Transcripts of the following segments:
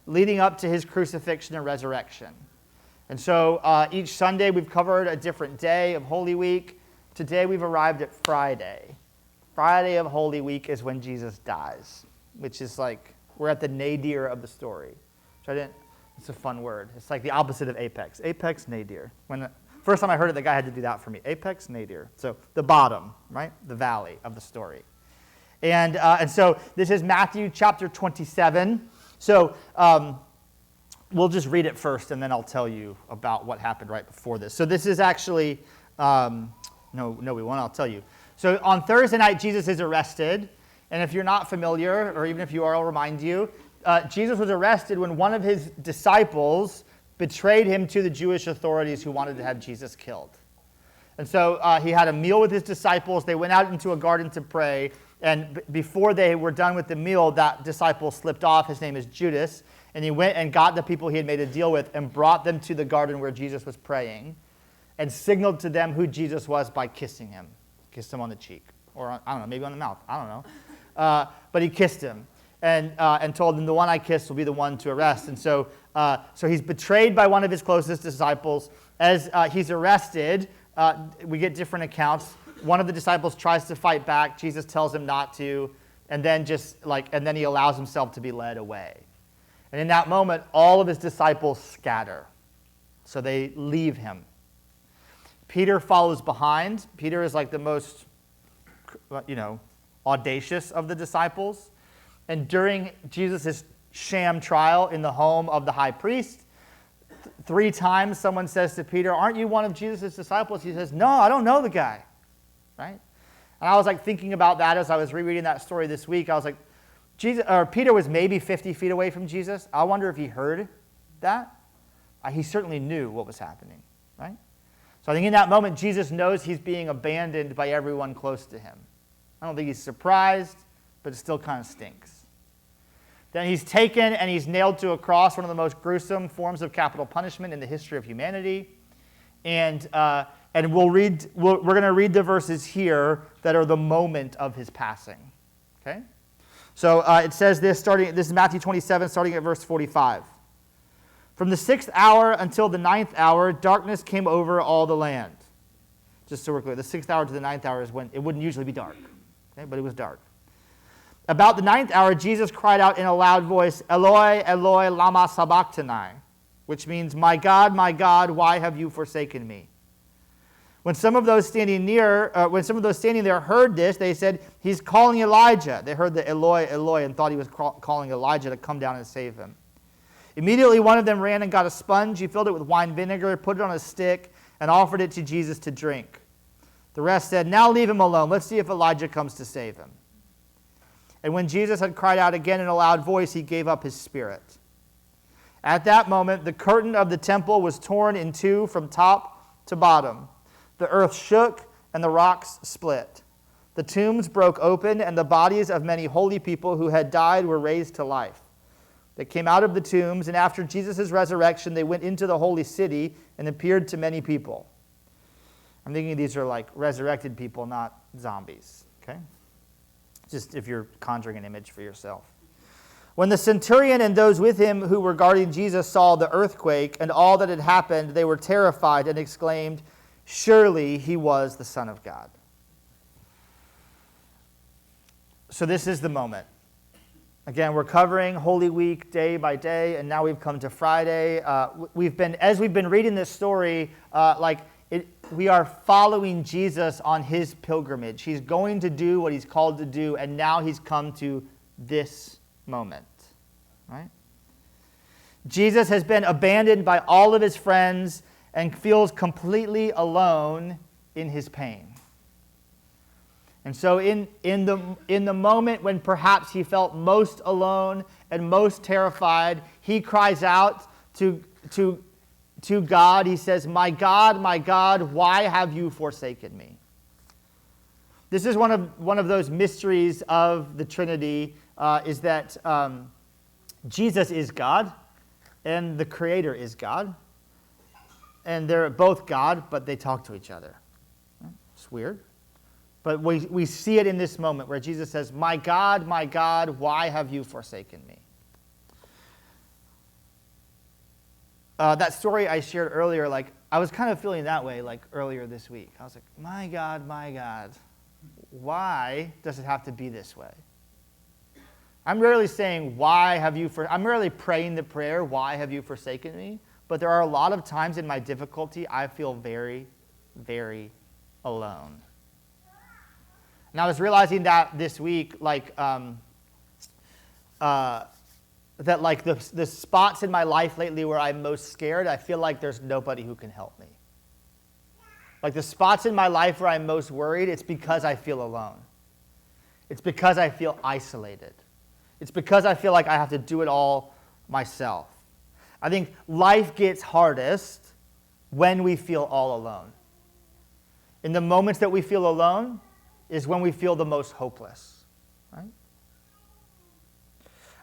leading up to his crucifixion and resurrection. And so each Sunday we've covered a different day of Holy Week. Today we've arrived at Friday. Friday of Holy Week is when Jesus dies, which is like, we're at the nadir of the story. It's a fun word. It's like the opposite of apex. Apex, nadir. When the first time I heard it, the guy had to do that for me. Apex, nadir. So the bottom, right? The valley of the story. And so this is Matthew chapter 27. So we'll just read it first, and then I'll tell you about what happened right before this. So this is actually, no, we won't. I'll tell you. So on Thursday night, Jesus is arrested. And if you're not familiar, or even if you are, I'll remind you, Jesus was arrested when one of his disciples betrayed him to the Jewish authorities who wanted to have Jesus killed. And so he had a meal with his disciples. They went out into a garden to pray. And before they were done with the meal, that disciple slipped off. His name is Judas. And he went and got the people he had made a deal with and brought them to the garden where Jesus was praying and signaled to them who Jesus was by kissing him. Kissed him on the cheek. Or, I don't know, maybe on the mouth. I don't know. But he kissed him and told him, the one I kissed will be the one to arrest. And so he's betrayed by one of his closest disciples. As he's arrested, we get different accounts. One of the disciples tries to fight back. Jesus tells him not to, and then he allows himself to be led away. And in that moment, all of his disciples scatter. So they leave him. Peter follows behind. Peter is like the most, audacious of the disciples. And during Jesus' sham trial in the home of the high priest, 3 times someone says to Peter, "Aren't you one of Jesus' disciples?" He says, "No, I don't know the guy." Right? And I was thinking about that as I was rereading that story this week. I was like, Peter was maybe 50 feet away from Jesus. I wonder if he heard that. He certainly knew what was happening, right? So I think in that moment, Jesus knows he's being abandoned by everyone close to him. I don't think he's surprised, but it still kind of stinks. Then he's taken and he's nailed to a cross, one of the most gruesome forms of capital punishment in the history of humanity. And we're going to read the verses here that are the moment of his passing. Okay? So it says this is Matthew 27, starting at verse 45. From the 6th hour until the 9th hour, darkness came over all the land. Just so we're clear, the 6th hour to the 9th hour is when it wouldn't usually be dark. Okay? But it was dark. About the 9th hour, Jesus cried out in a loud voice, "Eloi, Eloi, lama sabachthani," which means, my God, why have you forsaken me?" When some of those standing there heard this, they said, "He's calling Elijah." They heard the Eloi, Eloi, and thought he was calling Elijah to come down and save him. Immediately one of them ran and got a sponge. He filled it with wine vinegar, put it on a stick, and offered it to Jesus to drink. The rest said, "Now leave him alone. Let's see if Elijah comes to save him." And when Jesus had cried out again in a loud voice, he gave up his spirit. At that moment, the curtain of the temple was torn in two from top to bottom. The earth shook and the rocks split. The tombs broke open, and the bodies of many holy people who had died were raised to life. They came out of the tombs, and after Jesus' resurrection, they went into the holy city and appeared to many people. I'm thinking these are like resurrected people, not zombies. Okay? Just if you're conjuring an image for yourself. When the centurion and those with him who were guarding Jesus saw the earthquake and all that had happened, they were terrified and exclaimed, "Surely he was the Son of God." So this is the moment. Again, we're covering Holy Week day by day, and now we've come to Friday. As we've been reading this story, we are following Jesus on his pilgrimage. He's going to do what he's called to do, and now he's come to this moment, right? Jesus has been abandoned by all of his friends and feels completely alone in his pain. And so in the moment when perhaps he felt most alone and most terrified, he cries out to God. He says, my God, why have you forsaken me?" This is one of those mysteries of the Trinity, is that Jesus is God and the Creator is God. And they're both God, but they talk to each other. It's weird. But we see it in this moment where Jesus says, my God, why have you forsaken me?" that story I shared earlier, like I was kind of feeling that way like earlier this week. I was like, my God, why does it have to be this way? I'm rarely saying, I'm rarely praying the prayer, why have you forsaken me? But there are a lot of times in my difficulty, I feel very, very alone. And I was realizing that this week, like, that like the spots in my life lately where I'm most scared, I feel like there's nobody who can help me. Like the spots in my life where I'm most worried, it's because I feel alone. It's because I feel isolated. It's because I feel like I have to do it all myself. I think life gets hardest when we feel all alone. In the moments that we feel alone is when we feel the most hopeless, right?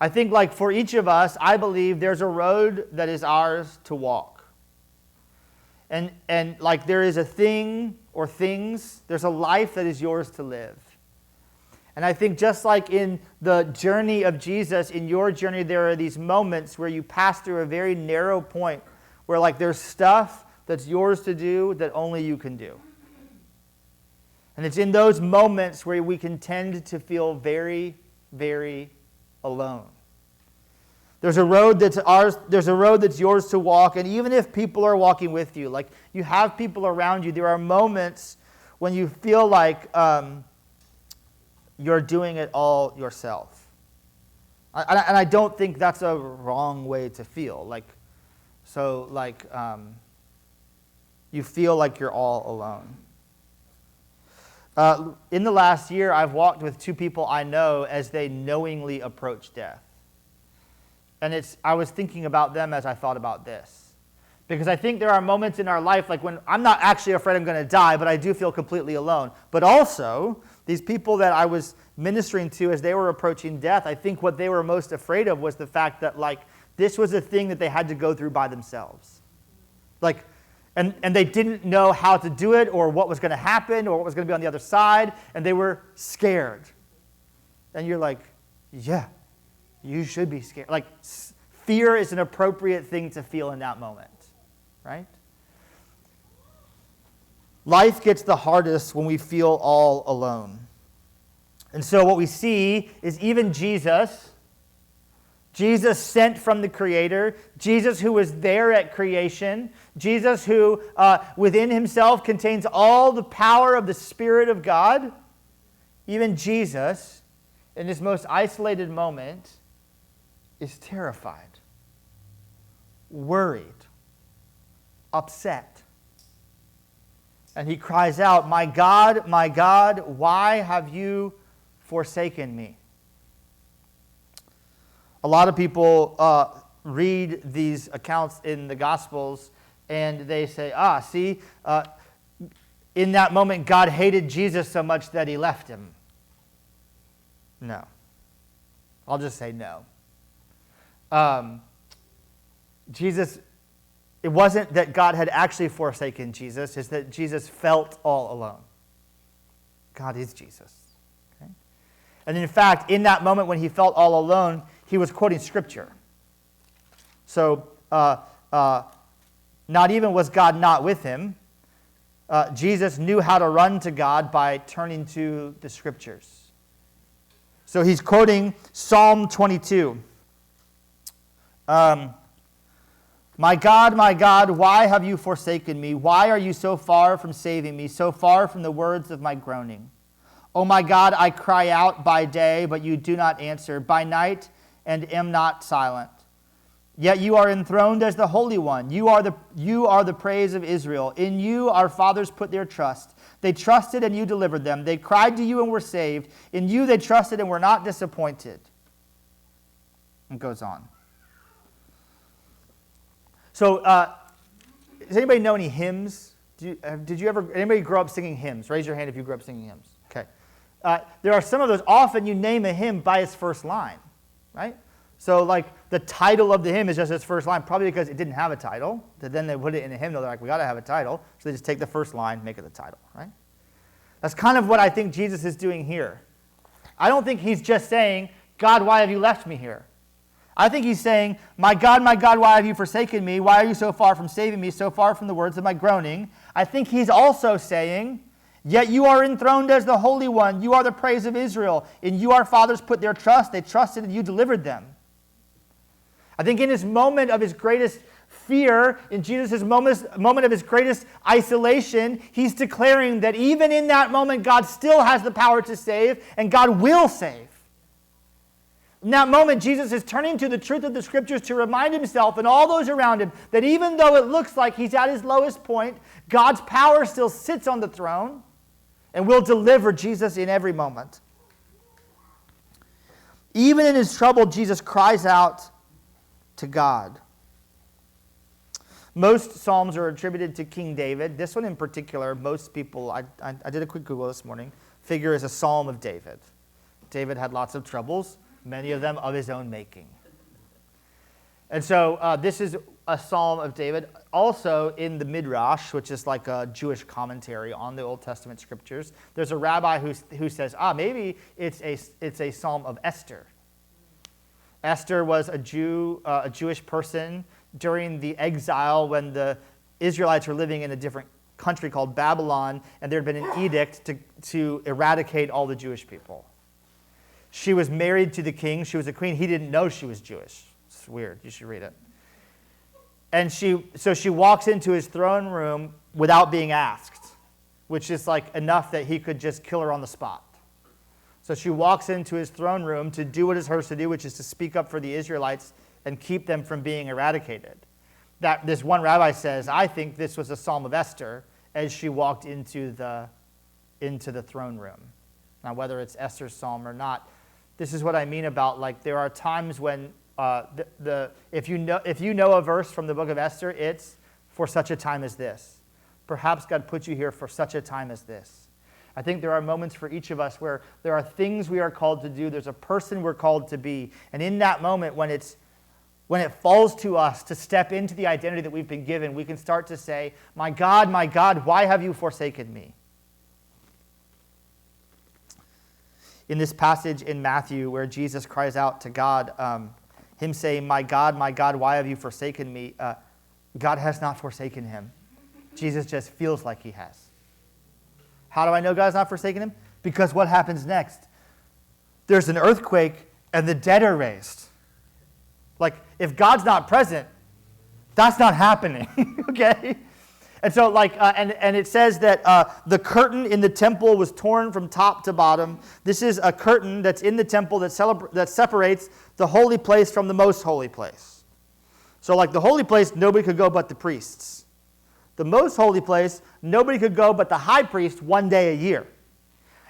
I think like for each of us, I believe there's a road that is ours to walk. And like there is a thing or things, there's a life that is yours to live. And I think just like in the journey of Jesus, in your journey, there are these moments where you pass through a very narrow point where like there's stuff that's yours to do that only you can do. And it's in those moments where we can tend to feel very, very alone. There's a road that's ours, there's a road that's yours to walk, and even if people are walking with you, like you have people around you, there are moments when you feel like you're doing it all yourself. And I don't think that's a wrong way to feel. You feel like you're all alone. In the last year, I've walked with two people I know as they knowingly approach death. And I was thinking about them as I thought about this. Because I think there are moments in our life, like when I'm not actually afraid I'm going to die, but I do feel completely alone. But also, these people that I was ministering to as they were approaching death, I think what they were most afraid of was the fact that like this was a thing that they had to go through by themselves. Like, and they didn't know how to do it or what was going to happen or what was going to be on the other side, and they were scared. And you're like, yeah, you should be scared. Like, fear is an appropriate thing to feel in that moment, right? Life gets the hardest when we feel all alone. And so what we see is even Jesus sent from the Creator, Jesus who was there at creation, Jesus who within himself contains all the power of the Spirit of God, even Jesus, in this most isolated moment, is terrified, worried, upset. And he cries out, my God, why have you forsaken me?" A lot of people read these accounts in the Gospels and they say, in that moment God hated Jesus so much that he left him. No. I'll just say no. Jesus, it wasn't that God had actually forsaken Jesus, it's that Jesus felt all alone. God is Jesus. Okay? And in fact, in that moment when he felt all alone, he was quoting Scripture. So, not even was God not with him, Jesus knew how to run to God by turning to the Scriptures. So he's quoting Psalm 22. My God, why have you forsaken me? Why are you so far from saving me, so far from the words of my groaning? Oh my God, I cry out by day, but you do not answer, by night, and am not silent. Yet you are enthroned as the Holy One. You are the praise of Israel. In you our fathers put their trust. They trusted and you delivered them. They cried to you and were saved. In you they trusted and were not disappointed. It goes on. So, does anybody know any hymns? Anybody grow up singing hymns? Raise your hand if you grew up singing hymns. Okay. There are some of those. Often you name a hymn by its first line, right? So, like, the title of the hymn is just its first line, probably because it didn't have a title. Then they put it in a hymn. They're like, we got to have a title. So they just take the first line, make it the title, right? That's kind of what I think Jesus is doing here. I don't think he's just saying, God, why have you left me here? I think he's saying, my God, why have you forsaken me? Why are you so far from saving me, so far from the words of my groaning? I think he's also saying, yet you are enthroned as the Holy One. You are the praise of Israel. In you our fathers put their trust. They trusted and you delivered them. I think in his moment of his greatest fear, in Jesus' moment of his greatest isolation, he's declaring that even in that moment, God still has the power to save, and God will save. In that moment, Jesus is turning to the truth of the Scriptures to remind himself and all those around him that even though it looks like he's at his lowest point, God's power still sits on the throne and will deliver Jesus in every moment. Even in his trouble, Jesus cries out to God. Most Psalms are attributed to King David. This one in particular, most people, I did a quick Google this morning, figure is a Psalm of David. David had lots of troubles, many of them of his own making. And so this is a Psalm of David. Also in the Midrash, which is like a Jewish commentary on the Old Testament scriptures, there's a rabbi who says, maybe it's a Psalm of Esther. Esther was a Jewish person during the exile when the Israelites were living in a different country called Babylon, and there had been an edict to eradicate all the Jewish people. She was married to the king. She was a queen. He didn't know she was Jewish. It's weird. You should read it. And so she walks into his throne room without being asked, which is like enough that he could just kill her on the spot. So she walks into his throne room to do what is hers to do, which is to speak up for the Israelites and keep them from being eradicated. That this one rabbi says, I think this was a Psalm of Esther as she walked into the throne room. Now, whether it's Esther's psalm or not, this is what I mean about, like, there are times when if you know a verse from the book of Esther, it's for such a time as this. Perhaps God put you here for such a time as this. I think there are moments for each of us where there are things we are called to do. There's a person we're called to be. And in that moment, when it falls to us to step into the identity that we've been given, we can start to say, my God, why have you forsaken me? In this passage in Matthew where Jesus cries out to God, him saying, my God, why have you forsaken me? God has not forsaken him. Jesus just feels like he has. How do I know God's not forsaken him? Because what happens next? There's an earthquake and the dead are raised. Like, if God's not present, that's not happening, okay? And so, and it says that the curtain in the temple was torn from top to bottom. This is a curtain that's in the temple that separates the holy place from the most holy place. So, like the holy place, nobody could go but the priests. The most holy place, nobody could go but the high priest one day a year.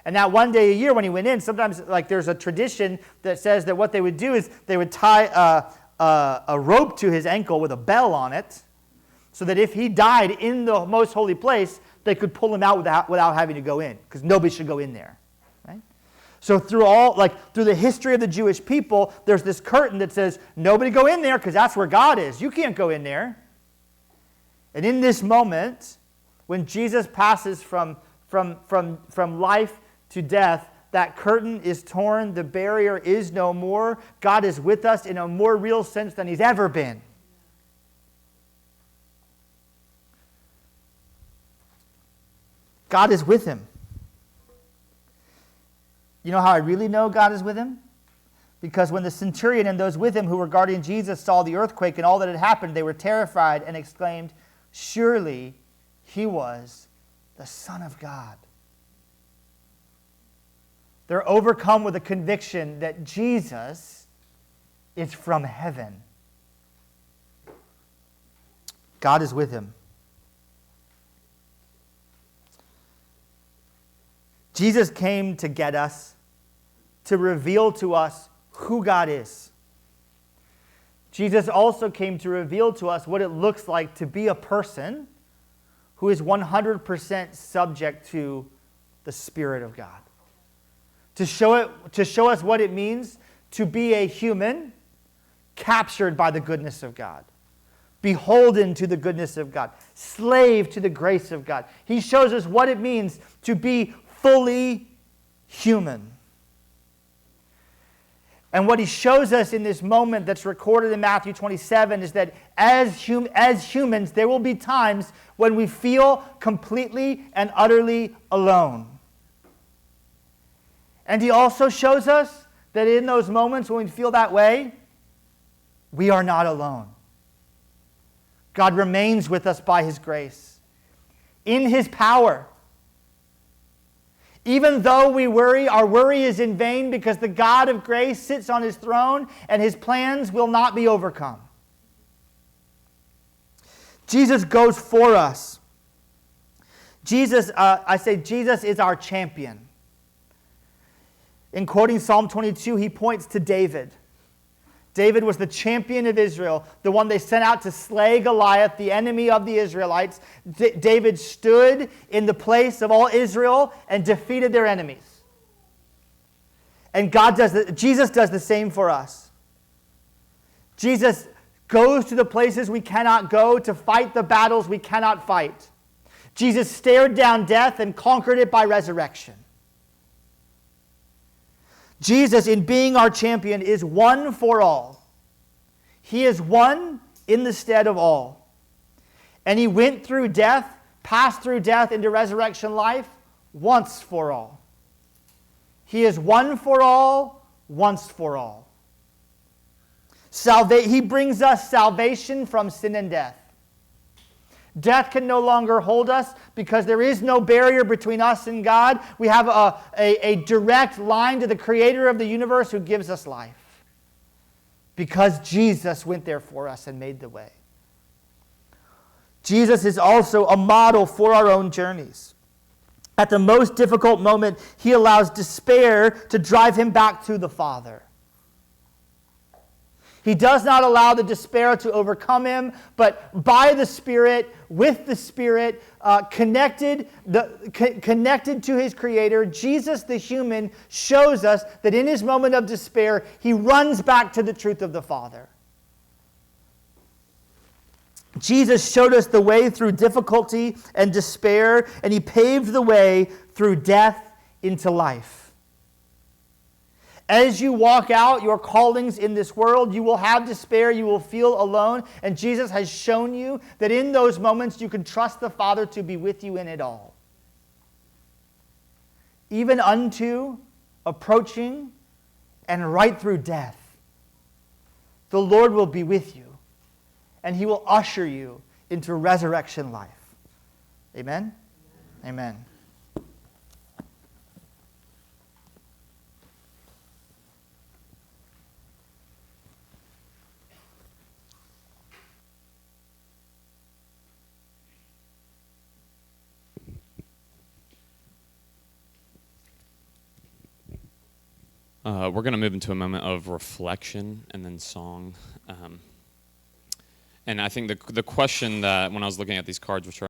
And that one day a year when he went in, sometimes like there's a tradition that says that what they would do is they would tie a rope to his ankle with a bell on it, so that if he died in the most holy place, they could pull him out without having to go in, because nobody should go in there. Right? So through the history of the Jewish people, there's this curtain that says, nobody go in there because that's where God is. You can't go in there. And in this moment, when Jesus passes from life to death, that curtain is torn, the barrier is no more. God is with us in a more real sense than he's ever been. God is with him. You know how I really know God is with him? Because when the centurion and those with him who were guarding Jesus saw the earthquake and all that had happened, they were terrified and exclaimed, surely he was the Son of God. They're overcome with a conviction that Jesus is from heaven. God is with him. Jesus came to get us, to reveal to us who God is. Jesus also came to reveal to us what it looks like to be a person who is 100% subject to the Spirit of God. To show us what it means to be a human captured by the goodness of God, beholden to the goodness of God, slave to the grace of God. He shows us what it means to be fully human. And what he shows us in this moment that's recorded in Matthew 27 is that as humans, there will be times when we feel completely and utterly alone. And he also shows us that in those moments when we feel that way, we are not alone. God remains with us by his grace, in his power. Even though we worry, our worry is in vain because the God of grace sits on his throne and his plans will not be overcome. Jesus goes for us. Jesus is our champion. In quoting Psalm 22, he points to David. David was the champion of Israel, the one they sent out to slay Goliath, the enemy of the Israelites. David stood in the place of all Israel and defeated their enemies. And Jesus does the same for us. Jesus goes to the places we cannot go to fight the battles we cannot fight. Jesus stared down death and conquered it by resurrection. Jesus, in being our champion, is one for all. He is one in the stead of all. And he went through death, passed through death into resurrection life once for all. He is one for all, once for all. He brings us salvation from sin and death. Death can no longer hold us because there is no barrier between us and God. We have a direct line to the creator of the universe who gives us life. Because Jesus went there for us and made the way. Jesus is also a model for our own journeys. At the most difficult moment, he allows despair to drive him back to the Father. He does not allow the despair to overcome him, but by the Spirit, with the Spirit, connected to his Creator, Jesus the human shows us that in his moment of despair, he runs back to the truth of the Father. Jesus showed us the way through difficulty and despair, and he paved the way through death into life. As you walk out your callings in this world, you will have despair, you will feel alone, and Jesus has shown you that in those moments you can trust the Father to be with you in it all. Even unto approaching and right through death, the Lord will be with you, and he will usher you into resurrection life. Amen? Amen. We're going to move into a moment of reflection and then song. And I think the question that when I was looking at these cards, which are